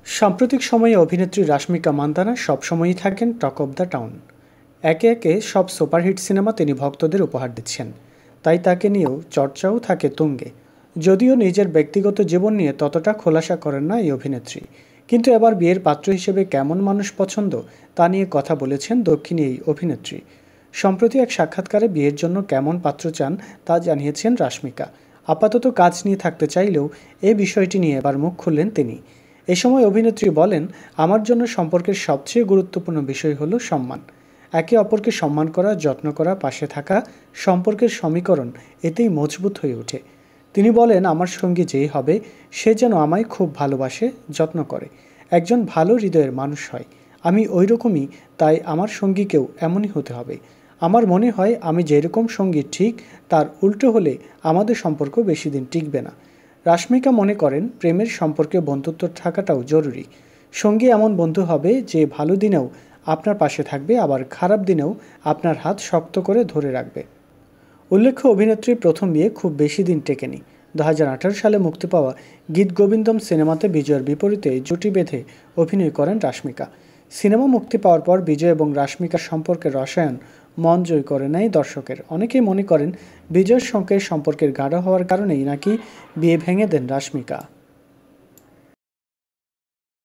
সাম্প্রতিক সময়ে অভিনেত্রী রাশমিকা মান্দানা সবসময়ই থাকেন টক অব দ্য টাউন। একে একে সব সুপারহিট সিনেমা তিনি ভক্তদের উপহার দিচ্ছেন, তাই তাকে নিয়েও চর্চাও থাকে তুঙ্গে। যদিও নিজের ব্যক্তিগত জীবন নিয়ে ততটা খোলাসা করেন না এই অভিনেত্রী, কিন্তু এবার বিয়ের পাত্র হিসেবে কেমন মানুষ পছন্দ তা নিয়ে কথা বলেছেন দক্ষিণী এই অভিনেত্রী। সম্প্রতি এক সাক্ষাৎকারে বিয়ের জন্য কেমন পাত্র চান তা জানিয়েছেন রাশমিকা। আপাতত কাজ নিয়ে থাকতে চাইলেও এই বিষয়টি নিয়ে এবার মুখ খুললেন তিনি। এ সময় অভিনেত্রী বলেন, আমার জন্য সম্পর্কের সবচেয়ে গুরুত্বপূর্ণ বিষয় হলো সম্মান। একে অপরকে সম্মান করা, যত্ন করা, পাশে থাকা সম্পর্কের সমীকরণ এতেই মজবুত হয়ে ওঠে। তিনি বলেন, আমার সঙ্গী যেই হবে সে যেন আমায় খুব ভালোবাসে, যত্ন করে, একজন ভালো হৃদয়ের মানুষ হয়। আমি ওই রকমই, তাই আমার সঙ্গীকেও এমনই হতে হবে। আমার মনে হয় আমি যেরকম সঙ্গী ঠিক তার উল্টো হলে আমাদের সম্পর্ক বেশি দিন টিকবে না। রাশমিকা মনে করেন, প্রেমের সম্পর্কে বন্ধুত্ব থাকাটাও জরুরি। সঙ্গী এমন বন্ধু হবে যে ভালো দিনেও আপনার পাশে থাকবে, আবার খারাপ দিনেও আপনার হাত শক্ত করে ধরে রাখবে। উল্লেখ্য, অভিনেত্রীর প্রথম বিয়ে খুব বেশি দিন টেকেনি। 2018 সালে মুক্তি পাওয়া গীত গোবিন্দম সিনেমাতে বিজয়ের বিপরীতে জুটি বেঁধে অভিনয় করেন রাশমিকা। সিনেমা মুক্তি পাওয়ার পর বিজয় এবং রাশমিকার সম্পর্কের রসায়ন মন জয় করে নেয় দর্শকের। অনেকেই মনে করেন বিজয়ের সঙ্গে সম্পর্কের গাঢ় হওয়ার কারণেই নাকি বিয়ে ভেঙে দেন রাশমিকা।